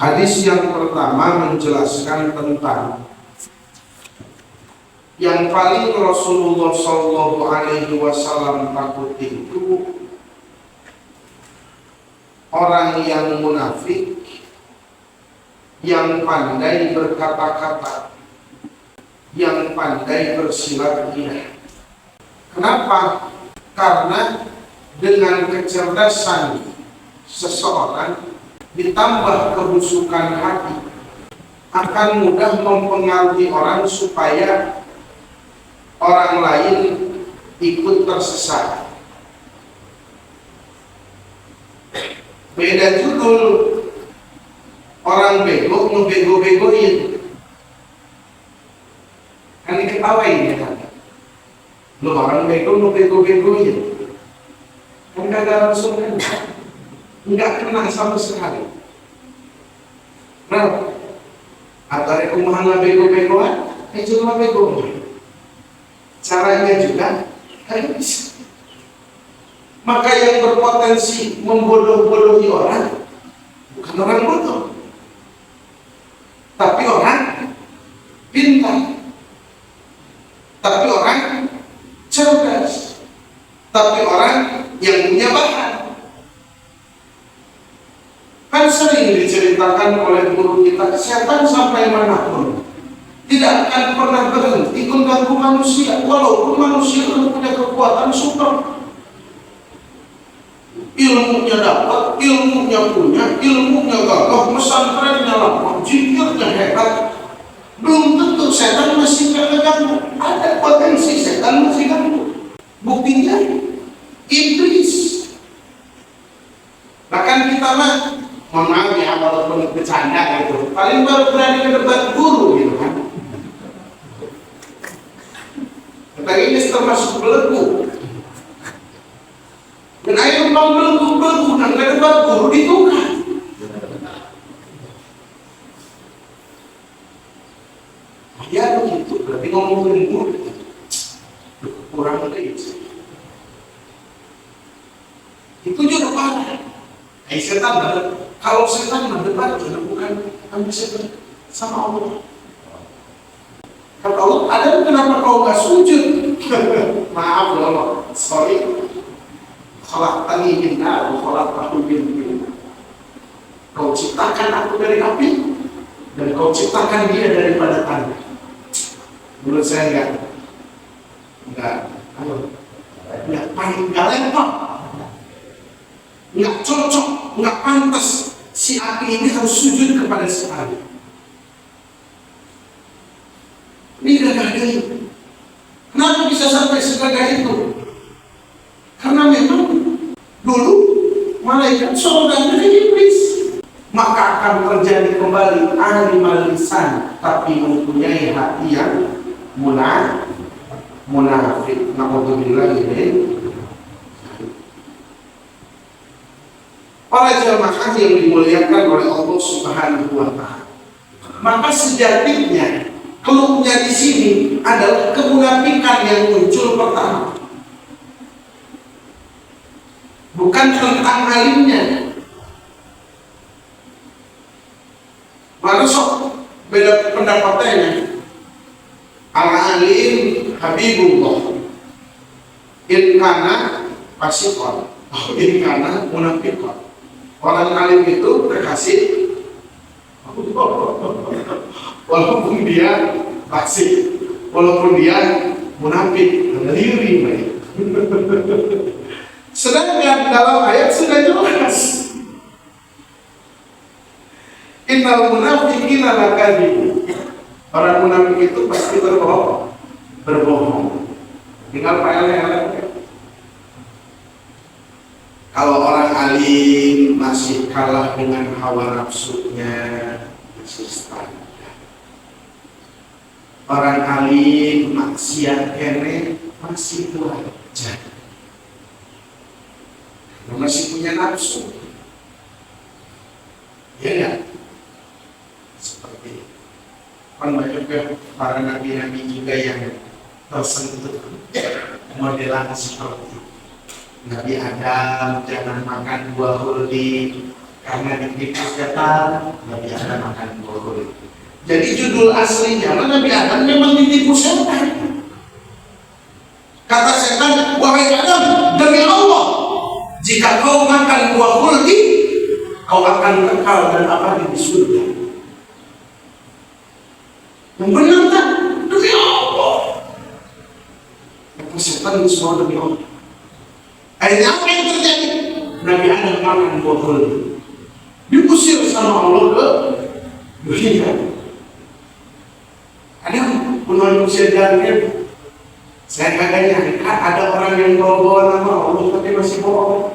Hadis yang pertama menjelaskan tentang yang paling Rasulullah Shallallahu Alaihi Wasallam takut itu orang yang munafik, yang pandai berkata-kata, yang pandai bersilat lidah. Kenapa? Karena dengan kecerdasan seseorang ditambah kebusukan hati akan mudah mempengaruhi orang supaya orang lain ikut tersesat. Beda judul, orang bego ngebego-begoin, kan diketawain ya kan? Lu orang bego ngebego-begoin, kan kagak langsung kan? Enggak kena sama sekali. Nah, atau rekumahan bego-begoan, cuma bego. Caranya juga kayak bisa. Maka yang berpotensi membodoh-bodohi orang bukan orang bodoh, tapi orang pintar, tapi orang cerdas, tapi orang yang punya bahan. Kan sering diceritakan oleh guru kita, setan sampai manapun tidak akan pernah berhenti mengganggu manusia, walaupun manusia itu punya kekuatan super. Ilmunya dapat, ilmunya punya, ilmunya gagah, pesantrennya lama, jikirnya hebat, belum tentu setan masih gak ganggu. Ada potensi setan masih ganggu. Buktinya iblis. Bahkan kita mah, mohon maaf ya, walaupun bercanda gitu, paling baru berani ke debat guru gitu kan. Kata ini termasuk belenggu. Dan ayo bang belenggu dan ke debat guru ditukar. Ya begitu, berarti ngomongin guru kurang lebih. Itu juga parah. Setan benar. Kalau setan berdebat bukan ambil setan sama Allah. Kata Allah, ada kenapa kau gak sujud? Maaf ya Allah, sorry. Khalaqtani min nar wa khalaqtahu min tin. Kau ciptakan aku dari api dan kau ciptakan dia daripada tanah. Menurut saya enggak level, enggak cocok, enggak pantas si api ini harus sujud kepada si api. Ini gagah itu. Kenapa bisa sampai segagah itu? Karena memang dulu malaikat saudaranya iblis, maka akan terjadi kembali ahli lisan tapi mempunyai hati yang munafik. Na'udzubillah ini. Para jamaah yang dimuliakan oleh Allah Subhanahu wa Ta'ala, maka sejatinya keluhnya di sini adalah kemunafikan yang muncul pertama, bukan tentang alimnya. Mana sok beda pendapatnya. Al-alim Habibullah, inkana pasikon, inkana munafikon. Orang alim itu terkasih walaupun dia fasik, walaupun dia munafik, liri. Sedangkan dalam ayat sudah jelas, innal munafiqina lakadzibun. Orang munafik itu pasti berbohong. Tinggal PLN. Kalau orang alim masih kalah dengan hawa nafsunya, masih standar. Orang alim maksiat kene masih wajar, masih punya nafsu. Ya ya, seperti kan banyak para nabi-nabi juga yang tersentuh modelan seperti Nabi Adam jangan makan buah hurdi, karena ditipu setan, Nabi Adam akan berkulit. Jadi judul aslinya Nabi Adam memang ditipu setan. Kata setan, wahai Adam, demi Allah, jika kau makan buah khuldi, kau akan kekal dan abadi di surga. Yang benar tak? Demi Allah. Kata setan semua demi Allah. Akhirnya apa yang terjadi? Nabi Adam makan buah khuldi, diusir sama Allah ke dunia. Ada manusia jahil. Saya kagak nyangka ada orang yang bawa nama Allah tapi masih bohong.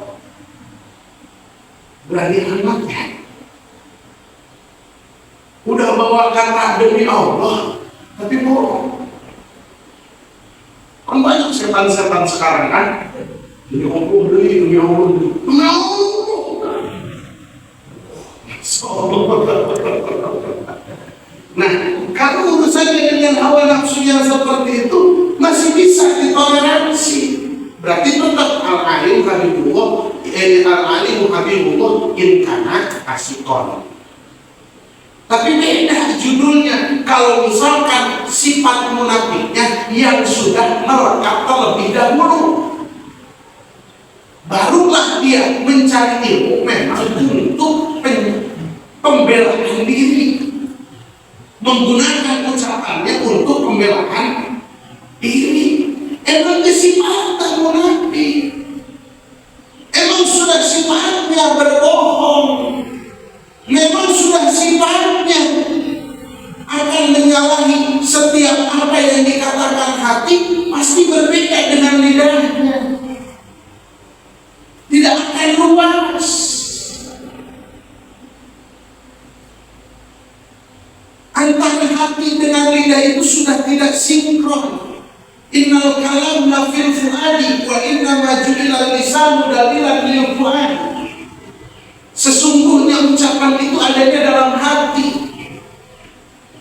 Berani amat ya. Udah bawa kata demi Allah tapi bohong. Kan banyak setan-setan sekarang kan. Demi Allah demi Allah demi Allah. Nah, kalau urusannya dengan hawa nafsunya seperti itu masih bisa ditoleransi. Berarti tetap al-alim habibullah, al-alim habibullah inkana asikon. Tapi beda judulnya. Kalau misalkan sifat munafiknya yang sudah melekat terlebih dahulu, barulah dia mencari ilmu memang untuk pembelaan diri, menggunakan ucapannya untuk pembelaan diri. Emang kesifatan munafik, emang sudah sifatnya berbohong, memang sudah sifatnya akan menyalahi setiap apa yang dikatakan hati, pasti berbeda dengan lidahnya, tidak akan luas. Antara hati dengan lidah itu sudah tidak sinkron. Innal kalam la fil fuadi wa inna ma ju'ila lisanu dalilan lil fuad. Sesungguhnya ucapan itu adanya dalam hati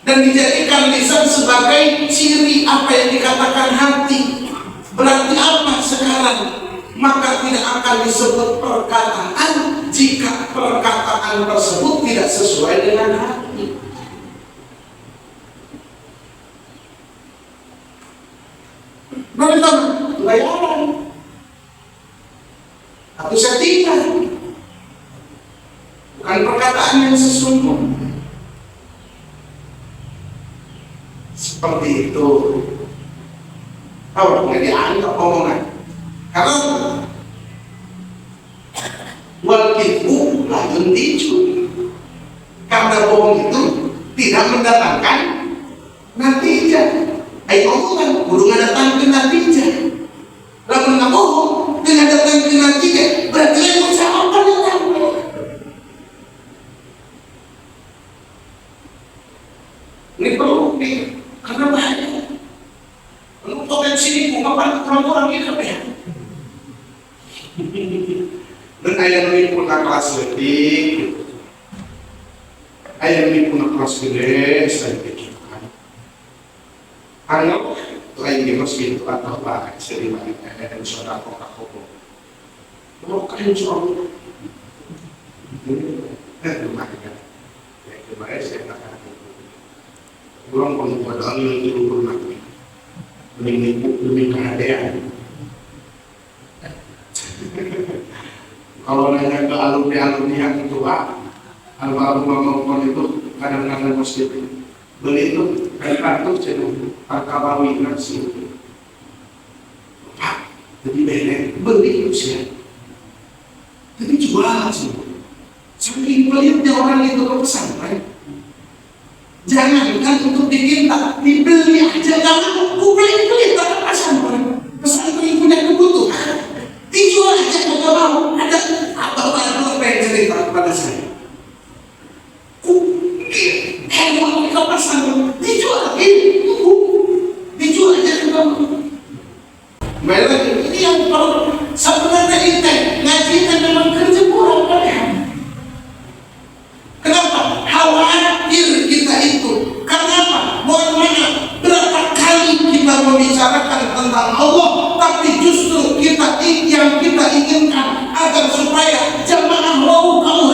dan dijadikan lisan sebagai ciri apa yang dikatakan hati. Berarti apa sekarang? Maka tidak akan disebut perkataan jika perkataan tersebut tidak sesuai dengan hati. Mereka bayaran atau settingan, bukan perkataan yang sesungguhnya. Seperti itu. Tahu nggak dianggap omongan? Karena wal kitbu la yuntiju. Karena bohong itu tidak mendatangkan natijah. Omongan kudu ngadatangkeun natijah. Lamun ngabohong teu ngadatangkeun natijah, berarti lain ucapan yang tampil. Ini perlu karena bahaya. Kalau potensi ini bunga orang ini apa ya? Dan ayam ini punya kelas letik, ayam ini punya kelas gede, saya pikir. Karena lain di masjid itu atau apa sering banyak ada suara kokak-kokok. Kokak yang suara lumayan. Ya kemarin saya katakan kurang pengumuman yang turun lagi. Demi kehadiran. Kalau nanya ke alumni yang tua, almarhum itu kadang-kadang masjid beli itu kartu channel Al-Kabawi nasi Pak, jadi bener beli usia jadi jual semua. Saking pelitnya orang itu ke pesantren, jangankan untuk diminta, dibeli aja. Jangan aku beli ke pesantren punya kebutuhan, dijual aja nggak mau. Ada apa yang cerita kepada saya, hewan ke pesantren dijual aja nggak mau. Ini yang sebenarnya itu ngaji memang kerja kurang kan? Kenapa? Khawatir kita itu. Kenapa? Mohon maaf, berapa kali kita membicarakan tentang Allah, tapi justru yang kita inginkan agar supaya jamaah mau kamu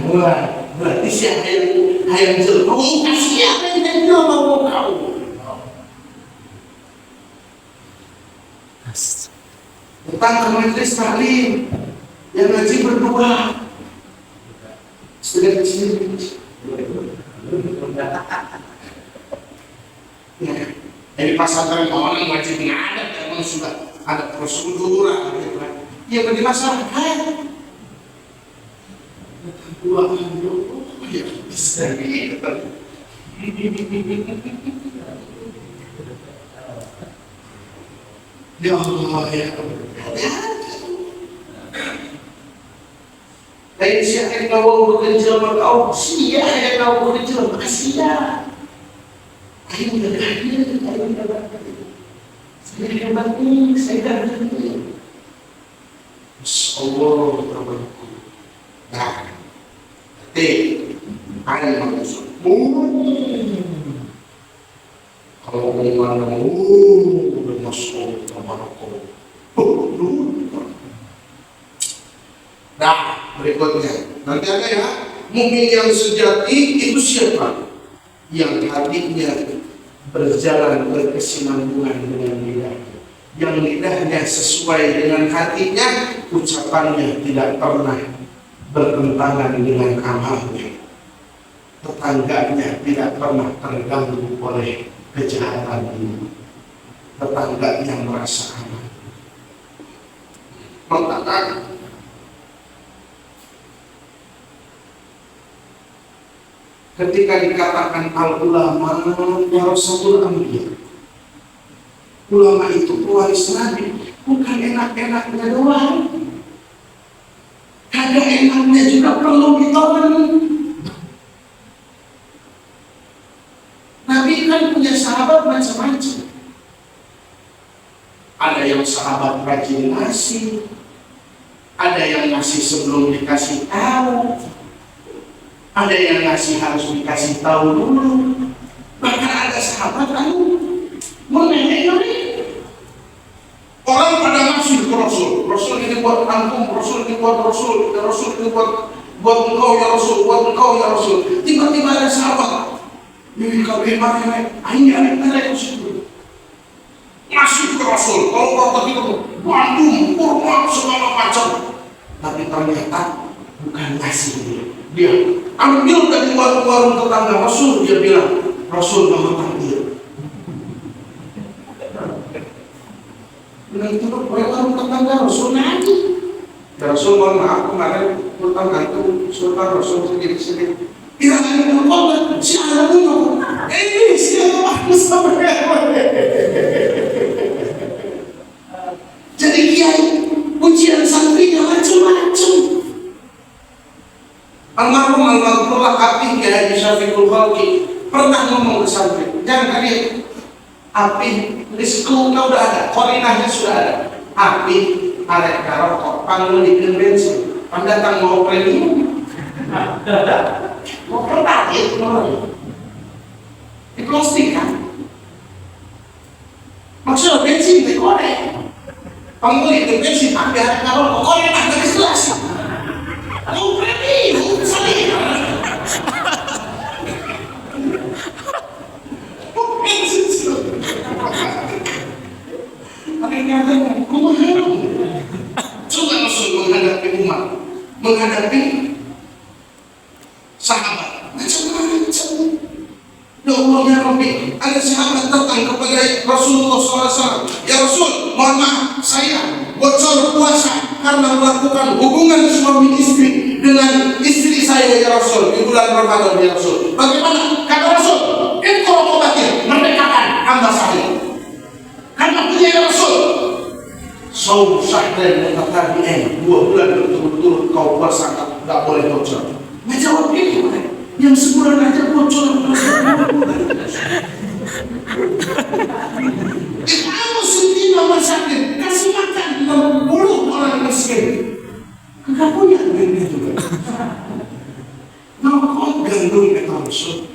Wah, berarti siapa yang jelma mau kasih apa yang jelma mau kau? Datang ke majelis taklim yang ngaji berdua, sudah kecil. Ya, jadi pasantren orang wajib ngadat, memang sudah ada prosedur, ya bagi masyarakat. Dua ya bisa gitu. Ya Allah ya. Lain siapa yang mau bekerja makau, siapa yang mau bekerja makasih. Ayo udah hadir, ayo udah berangkat. Saya dah bangun, saya dah berhenti. Allah terbaik. Nah, ada maksud. Kalau ngomong udah masuk sama aku. Nah, berikutnya. Nanti ada ya, mukmin yang sejati itu siapa? Yang hatinya berjalan berkesinambungan dengan lidahnya, yang lidahnya sesuai dengan hatinya, ucapannya tidak pernah bertentangan dengan amalnya, tetangganya tidak pernah terganggu oleh kejahatan ini, tetangganya merasa aman. Mengatakan ketika dikatakan al-ulama warasatul anbiya, ulama itu pewaris Nabi, bukan enak-enaknya doang, kagak enaknya juga perlu ditolen. Nabi kan punya sahabat macam-macam. Ada yang sahabat rajin ngasih, ada yang ngasih sebelum dikasih tahu, ada yang ngasih harus dikasih tahu dulu. Bahkan ada sahabat lalu menengok orang pada ngasih ke Rasul. Rasul ini buat antum, Rasul ini buat Rasul, ya Rasul ini buat engkau ya Rasul, buat engkau ya Rasul. Tiba-tiba ada sahabat, ini kalau ini ada Rasul ngasih ke Rasul. Kalau kata kita Bandung, kurma segala macam, tapi ternyata bukan ngasih dia ambil dari warung tetangga Rasul. Dia bilang Rasul mau takdir. Bilang itu warung tetangga Rasul nanti. Ya Rasul mohon maaf kemarin utang gantung sultan Rasul sedikit. Tidak ada yang berkorban. Siapa dulu? Ini siapa jadi kiai ujian santrinya macam-macam. Almarhum Al-Maghfurlah Apih Kiai Haji Syafiqul Khalqi pernah ngomong ke santri, jangan kaget, Apih riskunya udah ada, korinahnya sudah ada. Apih arek karokok panggil di bensin, pendatang mau premium, mau pertalit di plastik kan, maksudnya bensin dikorek, panggil di bensin ambil arek karokok, korinah dari jelas. Mau premium, salih. Akhirnya coba Rasul menghadapi umat, menghadapi sahabat macam-macam. Ya Allah ya Rabbi, ada sahabat datang kepada Rasulullah SAW. Ya Rasul, mohon maaf, saya bocor puasa karena melakukan hubungan suami istri dengan istri saya ya Rasul di bulan Ramadan ya Rasul. Bagaimana? Kata Rasul, itu obatnya, merdekakan hamba saya. Karena punya ya Rasul, saum syahran mutatabi'ain, 2 bulan berturut-turut kau puasa, tak boleh bocor. Menjawab itu yang sebulan aja bocor. Kamu sendiri nomor sakit, kasih makan 60 orang miskin. Enggak punya duitnya juga. Nah, kau gandul kata Rasul.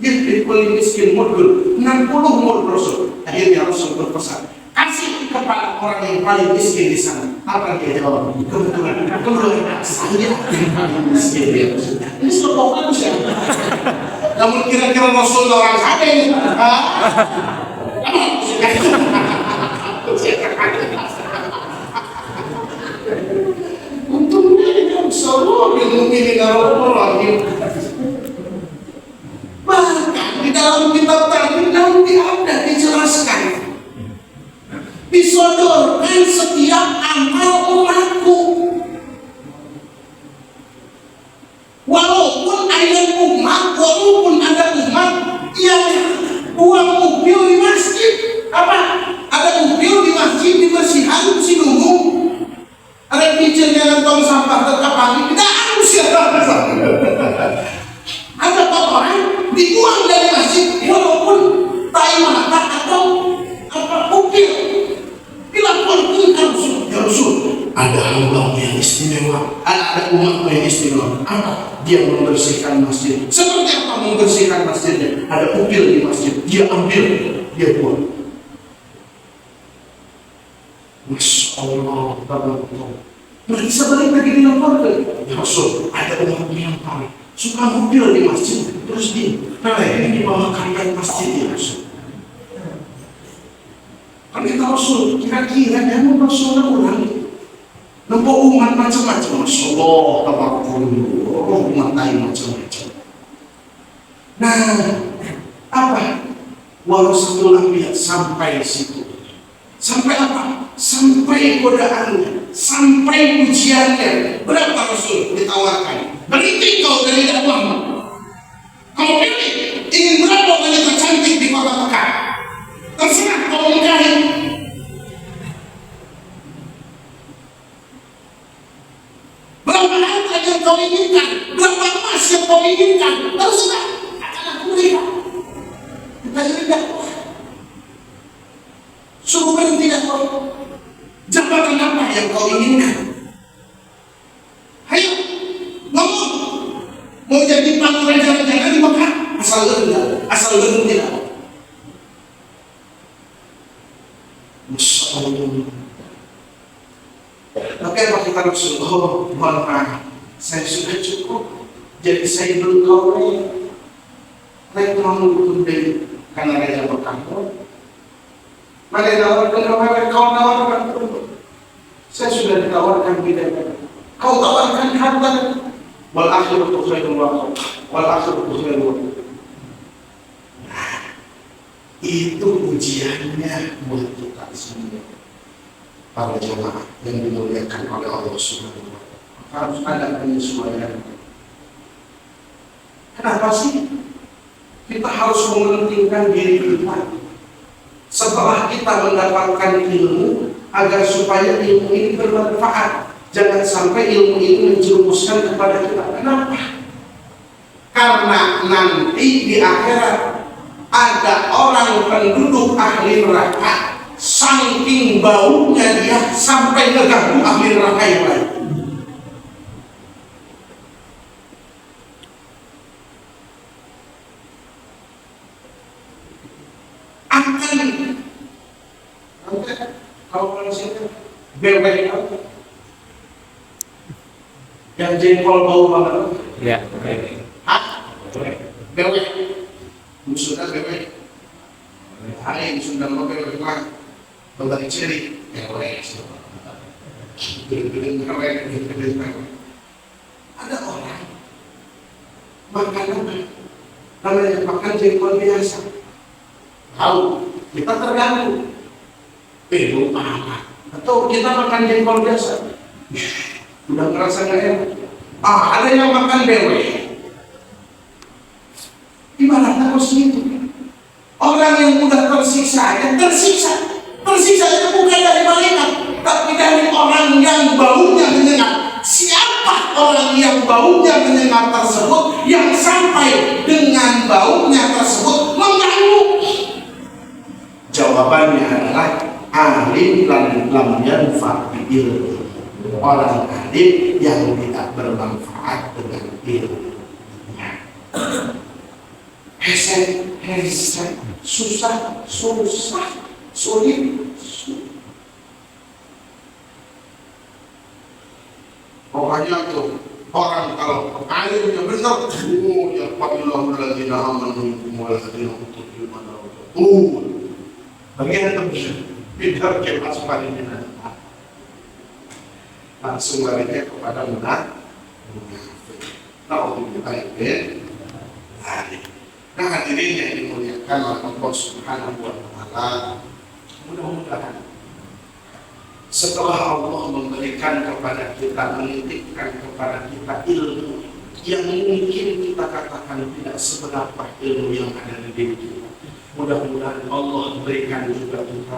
Dia paling miskin mudul 60 mud Rasul. Akhirnya Rasul berpesan, kasih kepada orang yang paling miskin di sana. Apa dia jawab? Kebetulan saya miskin. Ini slogan ya. Namun kira-kira Rasul orang sana ini. Untungnya ini seluruh mukminin orang. Bahkan di dalam kitab tadi nanti ada dijelaskan, disodorkan setiap amal umatku. Walaupun ada umat yang buang mobil di masjid, ada mobil di masjid dibersihan si nunggu, ada pijen yang tong sampah terkapangi, tidak harus siapa. Ada kotoran dibuang dari masjid walaupun tai mata atau mobil. Dilaporkan ya Rasul, ada hamba yang istimewa, ada umat yang istimewa. Apa? Dia membersihkan masjid. Seperti apa membersihkan masjidnya? Ada upil di masjid, dia ambil, dia buang. Masya Allah, berarti sebalik lagi dilaporkan. Ya Rasul, ada umat yang paling suka mobil di masjid, terus ini dibawa kalian masjid ya Rasul. Kan kita Rasul, kira-kira dia mau Rasulnya ulang nampak umat macam-macam. Masya Allah, tabarakallah, umat lain macam-macam. Nah, apa? Warasatul Anbiya sampai situ. Sampai apa? Sampai godaannya, sampai ujiannya. Berapa Rasul ditawarkan? Berhenti kau dari dakwahmu. Kau pilih, ingin berapa wanita cantik di kota Mekah? Terserah kau nikahin. Berapa harta yang kau inginkan? Berapa emas yang kau inginkan? Terserah, akan aku berikan. Kita jadi dakwah. Suruh berhenti dakwah. Jabatan apa yang kau inginkan? Ayo, ngomong. Mau jadi pangeran jalan-jalan di Mekah? Asal lu tidak. Masya Allah. Tapi apa kita Rasulullah? Mohon maaf, saya sudah cukup. Jadi saya belum kau naik mau dari karena raja berkantor. Mana nawarkan kau nawarkan. Saya sudah ditawarkan bidang. Kau tawarkan harta. Wal akhiratu khairun wal akhiratu khairun. Itu ujiannya buat kita semua, para jemaah yang dimuliakan oleh Allah Subhanahu wa Ta'ala. Harus ada penyesuaian. Kenapa sih kita harus mementingkan diri kita setelah kita mendapatkan ilmu, agar supaya ilmu ini bermanfaat? Jangan sampai ilmu ini menjerumuskan kepada kita. Kenapa? Karena nanti di akhirat ada orang penduduk ahli neraka, saking baunya dia sampai ngeganggu ahli neraka yang lain. Kalau manusia bebek yang jengkol bau banget. Ya. Bebek. Musuhnya bebek. Hari musuhnya bebek lah. Balik ciri. Bebek. Ada orang makan apa? Namanya makan jengkol biasa. Tahu? Kita terganggu. Belum apa? Atau kita makan jengkol biasa? Udah ngerasa nggak enak. Ada yang makan bebek. Gimana harus gitu? Orang yang mudah tersiksa itu bukan dari malaikat, tapi dari orang yang baunya menyengat. Siapa orang yang baunya menyengat tersebut, yang sampai dengan baunya tersebut mengganggu? Jawabannya adalah alim lam yanfa' bi ilmu. Orang alim yang tidak bermanfaat dengan ilmunya. Hesek, susah, sulit. banyak tuh orang kalau alimnya benar, ya Allahul ladzina amanu wal ladzina utul ilma bagian itu bidar ke asfalina, langsung larinya kepada munafik. Nah, hadirin yang dimuliakan oleh Allah Subhanahu wa Ta'ala, mudah-mudahan setelah Allah memberikan kepada kita, menitipkan kepada kita ilmu yang mungkin kita katakan tidak seberapa ilmu yang ada di diri kita, mudah-mudahan Allah berikan juga kita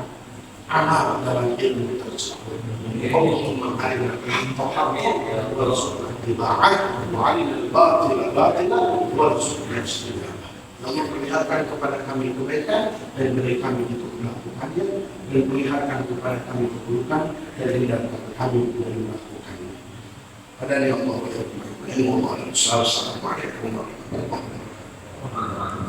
amal dalam ilmu tersebut. Allahumma arina al-haqqa haqqan warzuqna ittiba'ah wa arina al-batila batilan warzuqna ijtinabah. Allah perlihatkan kepada kami kebaikan dan beri kami untuk melakukannya, dan perlihatkan kepada kami keburukan dan hindarkan kami dari melakukannya. Padahal Allah berfirman, "Assalamualaikum warahmatullahi wabarakatuh."